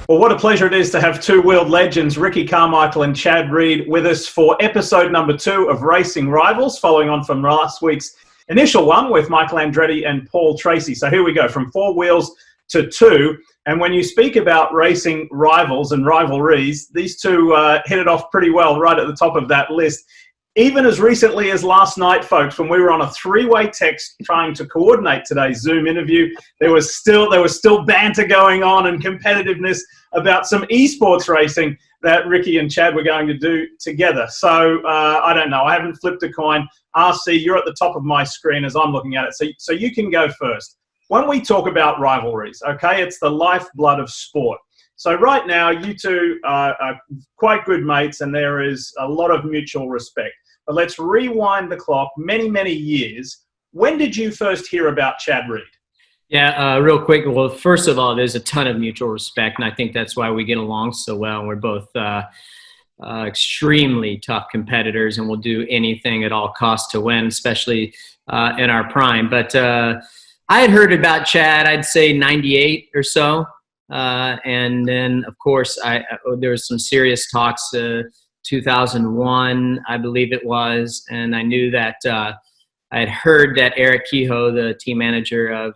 Well, what a pleasure it is to have two world legends, Ricky Carmichael and Chad Reed, with us for episode number 2 of Racing Rivals, following on from last week's initial one with Michael Andretti and Paul Tracy. So here we go, from 4 wheels to 2. And when you speak about racing rivals and rivalries, these two hit it off pretty well right at the top of that list. Even as recently as last night, folks, when we were on a 3-way text trying to coordinate today's Zoom interview, there was still banter going on and competitiveness about some esports racing that Ricky and Chad were going to do together. So I don't know. I haven't flipped a coin. RC, you're at the top of my screen as I'm looking at it. So you can go first. When we talk about rivalries, okay, it's the lifeblood of sport. So right now, you two are quite good mates, and there is a lot of mutual respect. But let's rewind the clock many, many years. When did you first hear about Chad Reed? Yeah, real quick. Well, first of all, there's a ton of mutual respect, and I think that's why we get along so well. We're both extremely tough competitors, and we'll do anything at all costs to win, especially in our prime. But I had heard about Chad, I'd say 98 or so. And then, of course, there was some serious talks 2001, I believe it was, and I knew that I had heard that Eric Kehoe, the team manager of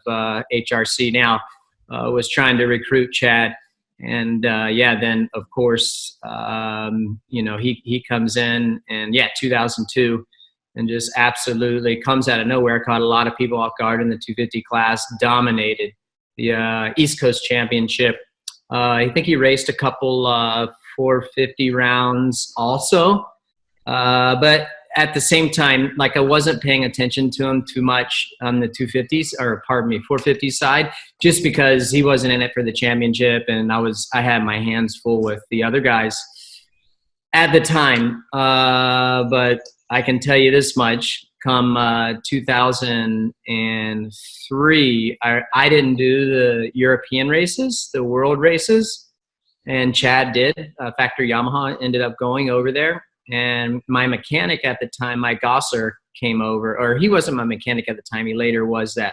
HRC now, was trying to recruit Chad. And then of course, he comes in, and 2002, and just absolutely comes out of nowhere, caught a lot of people off guard in the 250 class, dominated the East Coast Championship. I think he raced a couple 450 rounds also. But at the same time, like, I wasn't paying attention to him too much on the 450 side, just because he wasn't in it for the championship, and I had my hands full with the other guys at the time. But I can tell you this much, come 2003, I didn't do the European races, the world races, and Chad did. Factory Yamaha ended up going over there. And my mechanic at the time, Mike Gosser, came over. Or he wasn't my mechanic at the time. He later was that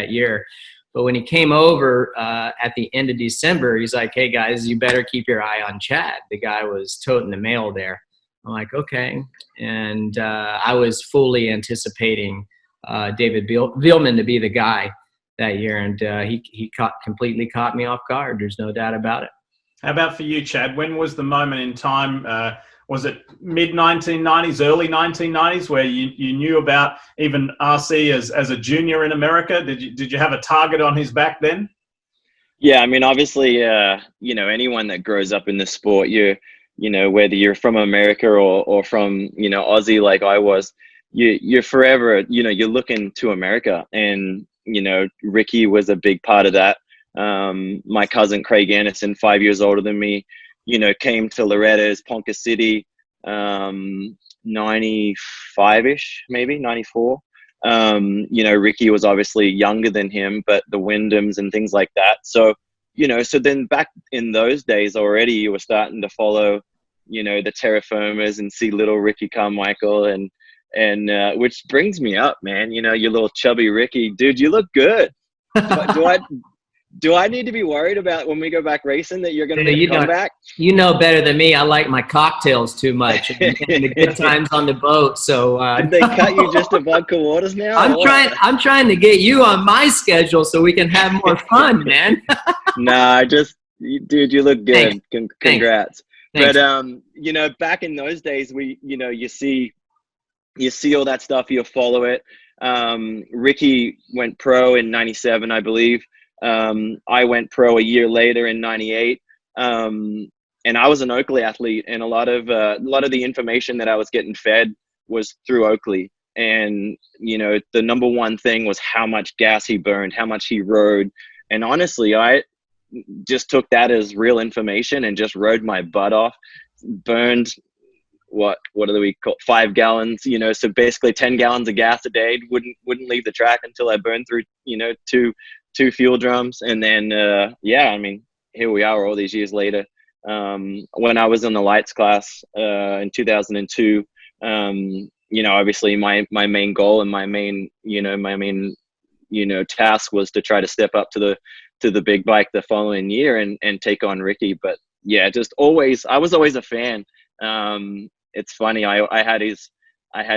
year. But when he came over at the end of December, he's like, "Hey, guys, you better keep your eye on Chad." The guy was toting the mail there. I'm like, okay. And I was fully anticipating David Vielman to be the guy that year. And he completely caught me off guard. There's no doubt about it. How about for you, Chad? When was the moment in time, was it mid-1990s, early 1990s, where you knew about even RC as a junior in America? Did you have a target on his back then? Yeah, I mean, obviously, anyone that grows up in the sport, whether you're from America or from, Aussie like I was, you're forever, you're looking to America. And, Ricky was a big part of that. My cousin Craig Anderson, 5 years older than me, came to Loretta's, Ponca City, 95-ish, maybe 94. Ricky was obviously younger than him, but the Wyndhams and things like that. So, so then back in those days already, you were starting to follow, the Terra Firmas and see little Ricky Carmichael, and which brings me up, man, your little chubby Ricky, dude, you look good. Do I need to be worried about when we go back racing that you're going to come back? You know better than me. I like my cocktails too much and the good times on the boat. So did they cut you just to vodka waters now? I'm trying to get you on my schedule so we can have more fun, man. Nah, dude, you look good. Congrats. Thanks. But back in those days, you see all that stuff, you follow it. Ricky went pro in 97, I believe. I went pro a year later in 98. And I was an Oakley athlete, and a lot of the information that I was getting fed was through Oakley. And, the number one thing was how much gas he burned, how much he rode. And honestly, I just took that as real information and just rode my butt off, burned what do we call 5 gallons, so basically 10 gallons of gas a day, wouldn't leave the track until I burned through, two fuel drums. And then, here we are all these years later. When I was in the lights class in 2002, obviously my main goal and my main task was to try to step up to the big bike the following year and take on Ricky. But yeah, I was always a fan. It's funny. I had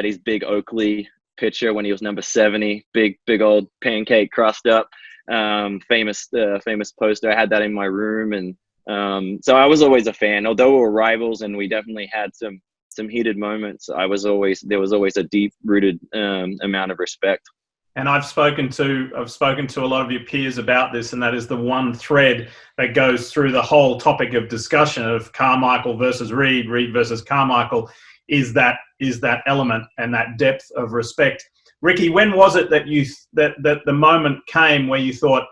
his big Oakley picture when he was number 70, big old pancake crust up, famous poster. I had that in my room, and so I was always a fan. Although we were rivals and we definitely had some heated moments, there was always a deep rooted amount of respect. And I've spoken to a lot of your peers about this, and that is the one thread that goes through the whole topic of discussion of Carmichael versus Reed versus Carmichael, is that element and that depth of respect. Ricky, when was it that that the moment came where you thought,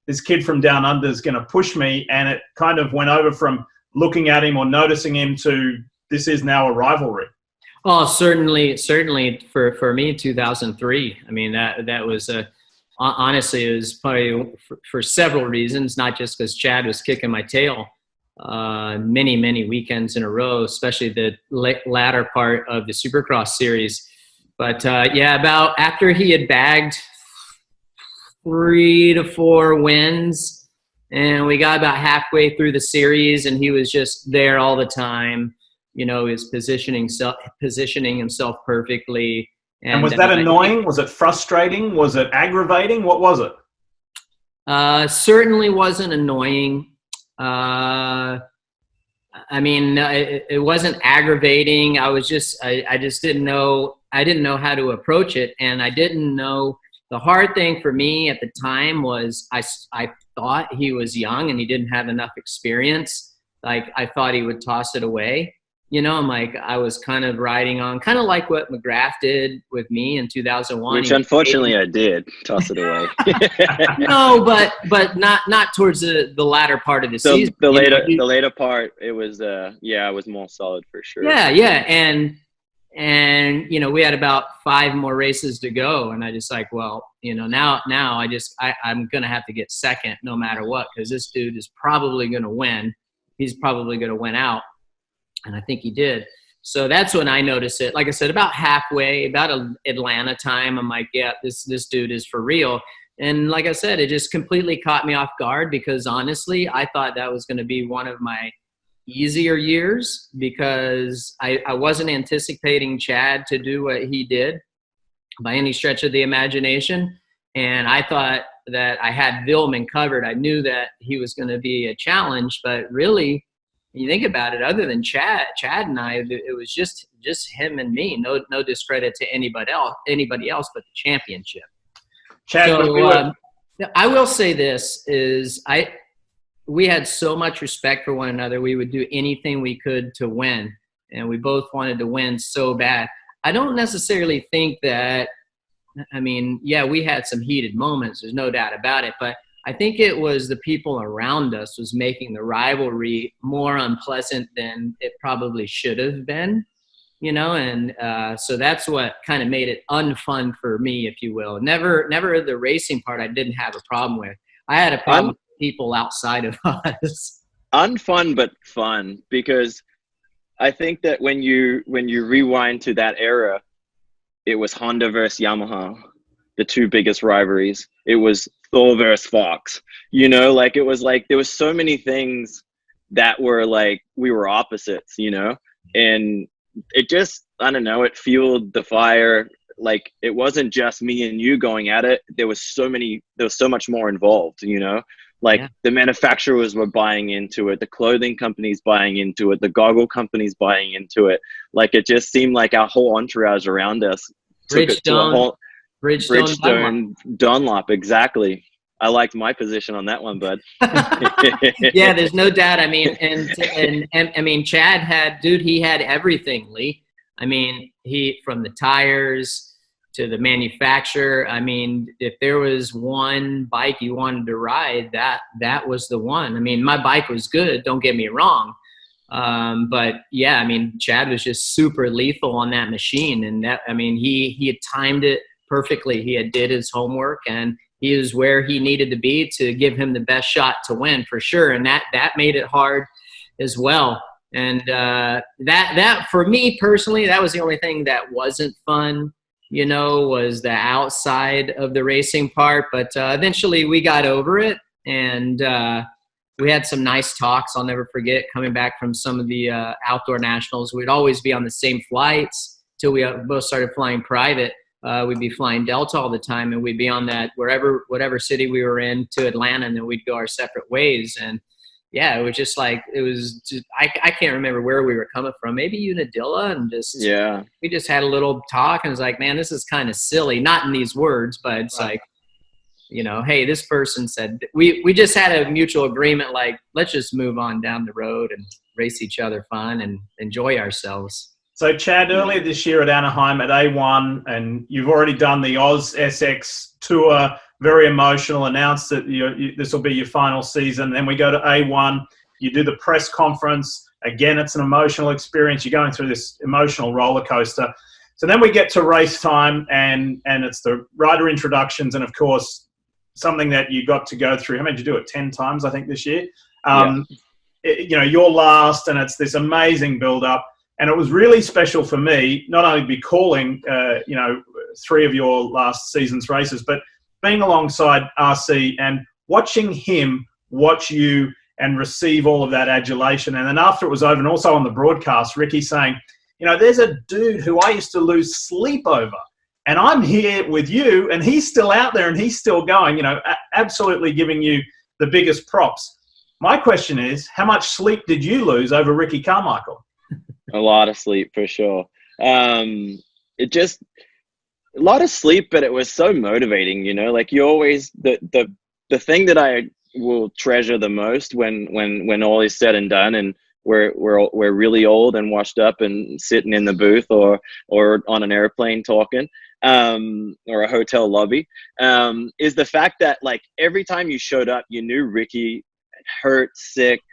this kid from down under is going to push me, and it kind of went over from looking at him or noticing him to this is now a rivalry? Oh, certainly for me, 2003. I mean, that was honestly, it was probably for several reasons, not just because Chad was kicking my tail many weekends in a row, especially the latter part of the Supercross series. But about after he had bagged 3 to 4 wins, and we got about halfway through the series, and he was just there all the time. You know, he was positioning himself perfectly. And was that annoying? Was it frustrating? Was it aggravating? What was it? Certainly wasn't annoying. I mean, it wasn't aggravating. I just didn't know. I didn't know how to approach it, and I didn't know. The hard thing for me at the time was I thought he was young and he didn't have enough experience. Like, I thought he would toss it away. You know, I was kind of riding on, kind of like what McGrath did with me in 2001. Which unfortunately I did toss it away. No, but not towards the latter part of the season. The later part, it was I was more solid for sure. Yeah, and you know, we had about 5 more races to go, and I just like, well, you know, now I'm gonna have to get second no matter what, because this dude is probably gonna win. He's probably gonna win out. And I think he did. So that's when I noticed it. Like I said, about halfway, about Atlanta time, I'm like, yeah, this dude is for real. And like I said, it just completely caught me off guard, because honestly, I thought that was going to be one of my easier years, because I wasn't anticipating Chad to do what he did by any stretch of the imagination. And I thought that I had Vilman covered. I knew that he was going to be a challenge, but really, you think about it, other than Chad and I, it was just him and me. No discredit to anybody else but the championship. Chad, so, I will say this is we had so much respect for one another. We would do anything we could to win, and we both wanted to win so bad. I don't necessarily think that, I mean, yeah, we had some heated moments. There's no doubt about it, but I think it was the people around us was making the rivalry more unpleasant than it probably should have been, you know, and so that's what kind of made it unfun for me, if you will. Never the racing part I didn't have a problem with. I had a problem with people outside of us. Unfun but fun, because I think that when you rewind to that era, it was Honda versus Yamaha, the 2 biggest rivalries. It was Thor versus Fox, you know, like it was like there was so many things that were like we were opposites, you know, and it just, I don't know, it fueled the fire. Like, it wasn't just me and you going at it. There was so much more involved, you know, like the manufacturers were buying into it, the clothing companies buying into it, the goggle companies buying into it. Like, it just seemed like our whole entourage around us took it to a whole Bridgestone Dunlop, exactly. I liked my position on that one, bud. Yeah, there's no doubt. I mean, and I mean, Chad he had everything, Lee. I mean, from the tires to the manufacturer. I mean, if there was one bike you wanted to ride, that was the one. I mean, my bike was good, don't get me wrong. But yeah, I mean, Chad was just super lethal on that machine, and that, I mean, he had timed it perfectly. He had did his homework, and he was where he needed to be to give him the best shot to win, for sure. And that made it hard as well. And that for me personally, that was the only thing that wasn't fun, you know, was the outside of the racing part. But eventually we got over it. and we had some nice talks. I'll never forget coming back from some of the outdoor nationals. We'd always be on the same flights till we both started flying private. We'd be flying Delta all the time, and we'd be on that whatever city we were in to Atlanta, and then we'd go our separate ways. And yeah, it was just like, I can't remember where we were coming from. Maybe Unadilla, and we just had a little talk, and it was like, man, this is kind of silly. Not in these words, but it's like, you know, hey, this person said, we just had a mutual agreement, like, let's just move on down the road and race each other fun and enjoy ourselves. So, Chad, earlier this year at Anaheim at A1, and you've already done the Oz SX tour, very emotional, announced that this will be your final season. Then we go to A1, you do the press conference. Again, it's an emotional experience. You're going through this emotional roller coaster. So then we get to race time, and it's the rider introductions, and, of course, something that you got to go through. How many did you do it? 10 times, I think, this year. You're last, and it's this amazing build-up. And it was really special for me, not only to be calling, 3 of your last season's races, but being alongside RC and watching him watch you and receive all of that adulation. And then after it was over, and also on the broadcast, Ricky saying, there's a dude who I used to lose sleep over, and I'm here with you, and he's still out there, and he's still going, absolutely giving you the biggest props. My question is, how much sleep did you lose over Ricky Carmichael? A lot of sleep, for sure. A lot of sleep, but it was so motivating, like you always, the thing that I will treasure the most when all is said and done, and we're really old and washed up and sitting in the booth or on an airplane talking, or a hotel lobby, is the fact that, like, every time you showed up, you knew Ricky hurt, sick,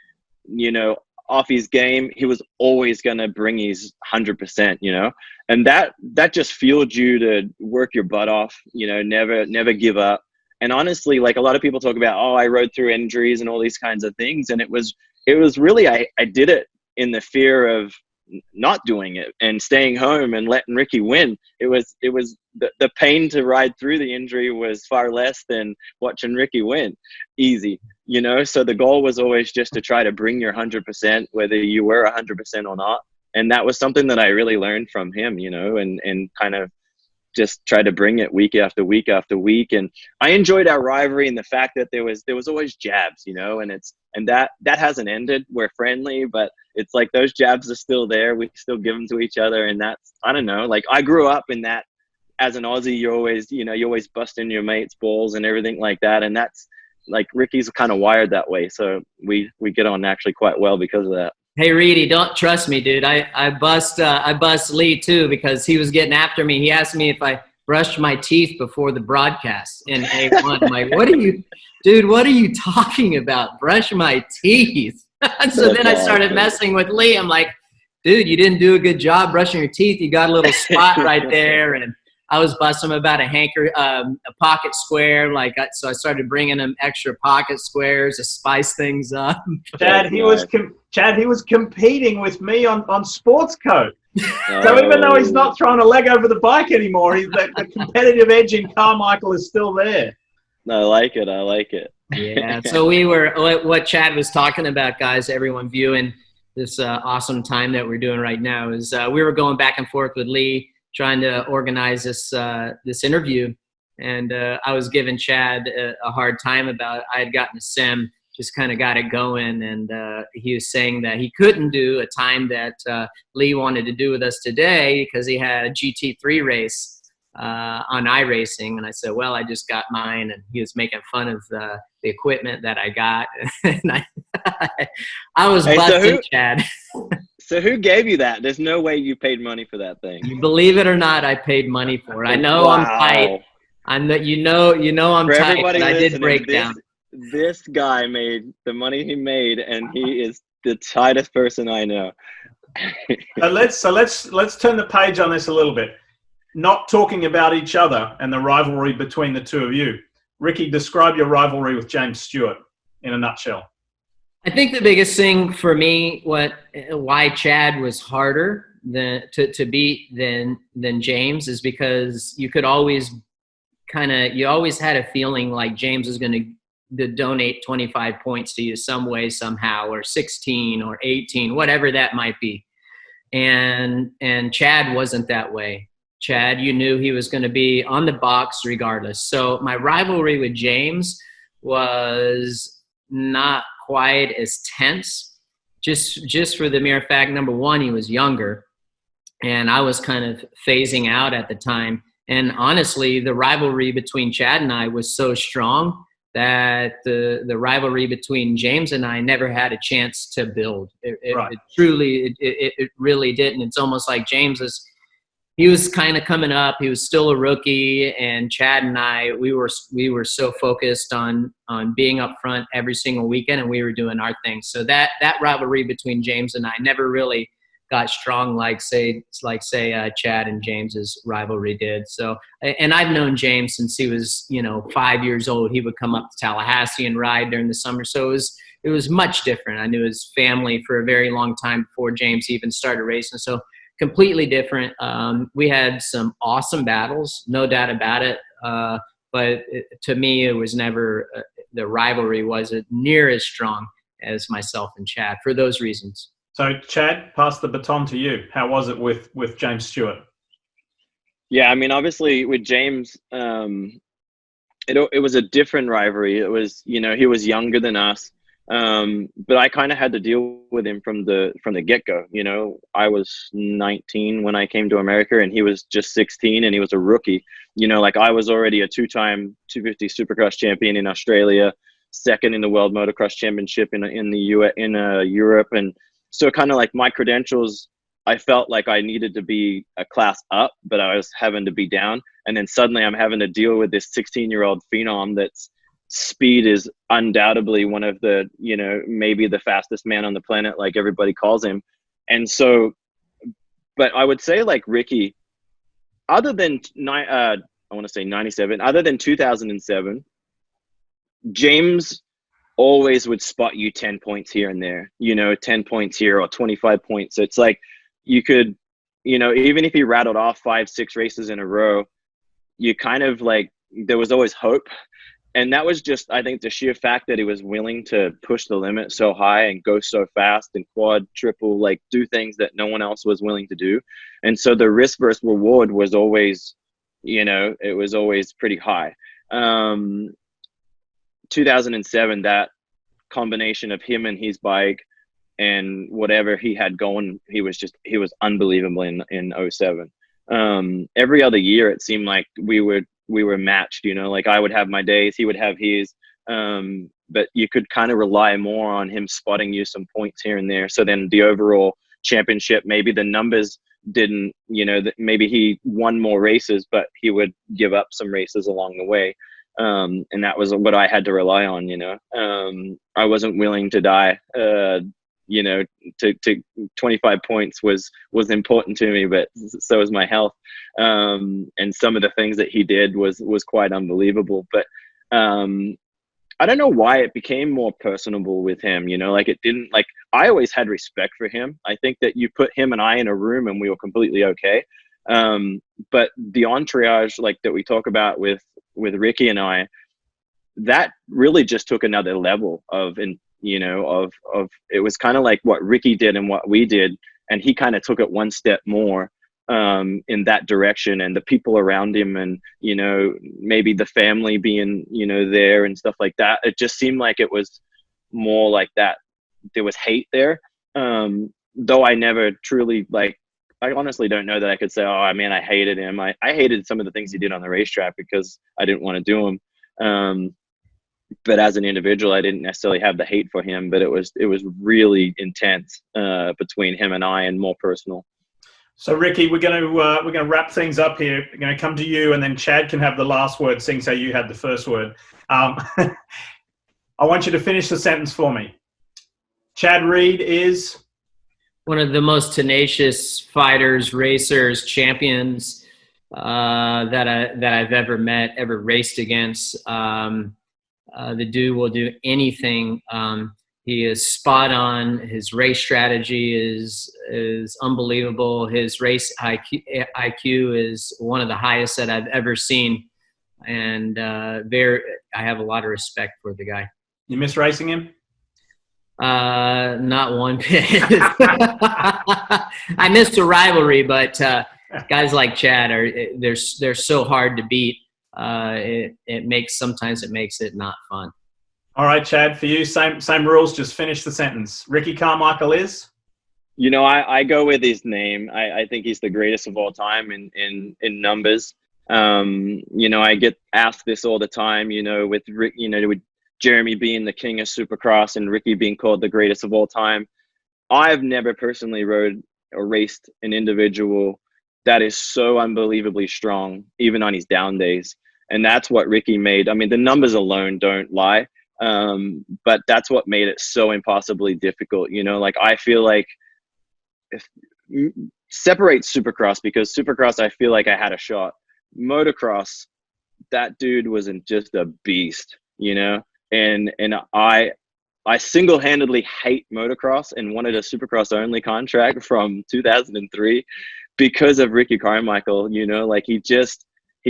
off his game, he was always going to bring his 100%, and that just fueled you to work your butt off, never give up. And honestly, like, a lot of people talk about, I rode through injuries and all these kinds of things. And it was really, I did it in the fear of not doing it and staying home and letting Ricky win. It was the pain to ride through the injury was far less than watching Ricky win easy, so the goal was always just to try to bring your 100%, whether you were 100% or not. And that was something that I really learned from him, and kind of just try to bring it week after week after week. And I enjoyed our rivalry and the fact that there was always jabs, and that hasn't ended. We're friendly, but it's like those jabs are still there. We still give them to each other. And that's, I don't know, like, I grew up in that. As an Aussie, you're always busting your mates' balls and everything like that. And that's, like, Ricky's kind of wired that way. So we get on actually quite well because of that. Hey, Reedy, don't trust me, dude. I bust Leigh too, because he was getting after me. He asked me if I brushed my teeth before the broadcast in A1. I'm like, what are you talking about? Brush my teeth. So then I started messing with Leigh. I'm like, dude, you didn't do a good job brushing your teeth. You got a little spot right there. And I was busting him about a pocket square. So I started bringing him extra pocket squares to spice things up. Chad, he was competing with me on sports code. So even though he's not throwing a leg over the bike anymore, the competitive edge in Carmichael is still there. I like it. Yeah. So what Chad was talking about, guys, everyone viewing this awesome time that we're doing right now, is we were going back and forth with Leigh, trying to organize this interview, and I was giving Chad a hard time about I had gotten a sim, just kind of got it going, and he was saying that he couldn't do a time that Leigh wanted to do with us today because he had a GT3 race on iRacing, and I said, well, I just got mine, and he was making fun of the equipment that I got, and I was busting Chad. So who gave you that? There's no way you paid money for that thing. You believe it or not, I paid money for it. I know. Wow. I'm tight. I'm tight, but I did break down. This guy made the money he made, and he is the tightest person I know. Let's turn the page on this a little bit. Not talking about each other and the rivalry between the two of you. Ricky, describe your rivalry with James Stewart in a nutshell. I think the biggest thing for me, why Chad was harder to beat than James, is because you could always you always had a feeling like James was going to to donate 25 points to you some way, somehow, or 16 or 18, whatever that might be. And Chad wasn't that way. Chad, you knew he was going to be on the box regardless. So my rivalry with James was not quite as tense, just for the mere fact, number one, he was younger, and I was kind of phasing out at the time. And honestly, the rivalry between Chad and I was so strong that the rivalry between James and I never had a chance to build. It really didn't. It's almost like he was kind of coming up. He was still a rookie, and Chad and I, we were so focused on being up front every single weekend, and we were doing our thing. So that rivalry between James and I never really got strong like say Chad and James's rivalry did. So, and I've known James since he was 5 years old. He would come up to Tallahassee and ride during the summer. So it was much different. I knew his family for a very long time before James even started racing. So completely different. We had some awesome battles, no doubt about it. But to me, it was never the rivalry wasn't near as strong as myself and Chad for those reasons. So, Chad, pass the baton to you. How was it with James Stewart? Yeah, I mean, obviously with James, it was a different rivalry. It was, he was younger than us, but I kind of had to deal with him from the get-go. I was 19 when I came to America, and he was just 16, and he was a rookie. I was already a two-time 250 Supercross champion in Australia, second in the World Motocross Championship in Europe, and so kind of like my credentials, I felt like I needed to be a class up, but I was having to be down. And then suddenly I'm having to deal with this 16-year-old phenom that's speed is undoubtedly one of the, maybe the fastest man on the planet, like everybody calls him. And so, but I would say like Ricky, other than, I want to say 97, other than 2007, James always would spot you 10 points here and there, 10 points here or 25 points. It's like you could, even if he rattled off 5-6 races in a row, you kind of like, there was always hope. And that was just, I think, the sheer fact that he was willing to push the limit so high and go so fast and quad, triple, like do things that no one else was willing to do. And so the risk versus reward was always, it was always pretty high. 2007, that combination of him and his bike and whatever he had going, he was unbelievable in 07. Every other year it seemed like we were matched, like I would have my days, he would have his, but you could kind of rely more on him spotting you some points here and there. So then the overall championship, maybe the numbers didn't, maybe he won more races, but he would give up some races along the way. And that was what I had to rely on, I wasn't willing to die, to 25 points was important to me, but so was my health. And some of the things that he did was quite unbelievable, but, I don't know why it became more personable with him, like it didn't, like I always had respect for him. I think that you put him and I in a room and we were completely okay. But the entourage, like that we talk about with Ricky and I, that really just took another level of it was kind of like what Ricky did and what we did. And he kind of took it one step more, in that direction, and the people around him and, maybe the family being, there and stuff like that. It just seemed like it was more like that. There was hate there. Though I never truly I honestly don't know that I could say, oh, man, I hated him. I hated some of the things he did on the racetrack because I didn't want to do them. But as an individual, I didn't necessarily have the hate for him, but it was really intense, between him and I, and more personal. So, Ricky, we're going to wrap things up here. We're going to come to you, and then Chad can have the last word, seeing how you had the first word. I want you to finish the sentence for me. Chad Reed is one of the most tenacious fighters, racers, champions that I've ever met, ever raced against. The dude will do anything. He is spot on. His race strategy is unbelievable. His race IQ is one of the highest that I've ever seen. and I have a lot of respect for the guy. You miss racing him? Not one bit. I missed a rivalry, but guys like Chad they're so hard to beat. Sometimes it makes it not fun. All right, Chad, for you, same rules. Just finish the sentence. Ricky Carmichael is? You know, I go with his name. I think he's the greatest of all time in numbers. You know, I get asked this all the time, you know, with Rick, you know, with Jeremy being the king of Supercross and Ricky being called the greatest of all time. I've never personally rode or raced an individual that is so unbelievably strong, even on his down days. And that's what Ricky made. I mean, the numbers alone don't lie. But that's what made it so impossibly difficult. You know, like, I feel like separate Supercross, because Supercross, I feel like I had a shot. Motocross, that dude wasn't just a beast, you know? And I single-handedly hate motocross and wanted a Supercross only contract from 2003 because of Ricky Carmichael. You know, like, he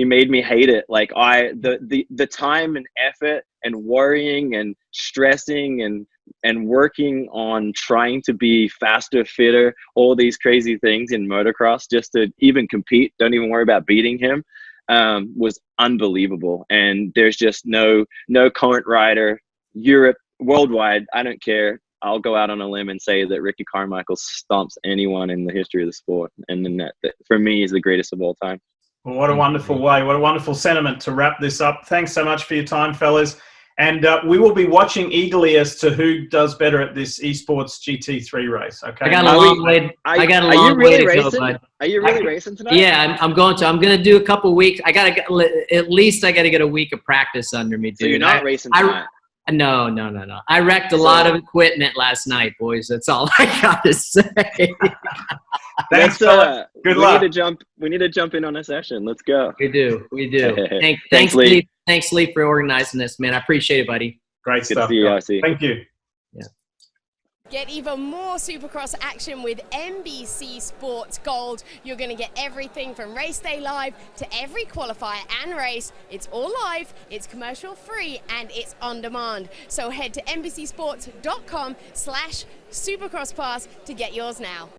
made me hate it. Like, the time and effort and worrying and stressing and working on trying to be faster, fitter, all these crazy things in motocross just to even compete, don't even worry about beating him, was unbelievable. And there's just no current rider, Europe, worldwide, I don't care. I'll go out on a limb and say that Ricky Carmichael stomps anyone in the history of the sport. And then that for me, is the greatest of all time. Well, what a wonderful way. What a wonderful sentiment to wrap this up. Thanks so much for your time, fellas. And we will be watching eagerly as to who does better at this esports GT3 race. Okay. I got a long way. I got a long way to go, bud. Are you really racing tonight? Yeah, I'm going to do a couple weeks. I got to at least get a week of practice under me, dude. So you're not racing tonight? No. I wrecked a lot of equipment last night, boys. That's all I got to say. Thanks, fellas. Good luck. We need to jump in on a session. Let's go. We do. Thanks, Leigh. Thanks, Leigh, for organizing this, man. I appreciate it, buddy. Great stuff. Good to see you, RC. Thank you. Yeah. Get even more Supercross action with NBC Sports Gold. You're going to get everything from race day live to every qualifier and race. It's all live, it's commercial free, and it's on demand. So head to NBCsports.com/Supercross Pass to get yours now.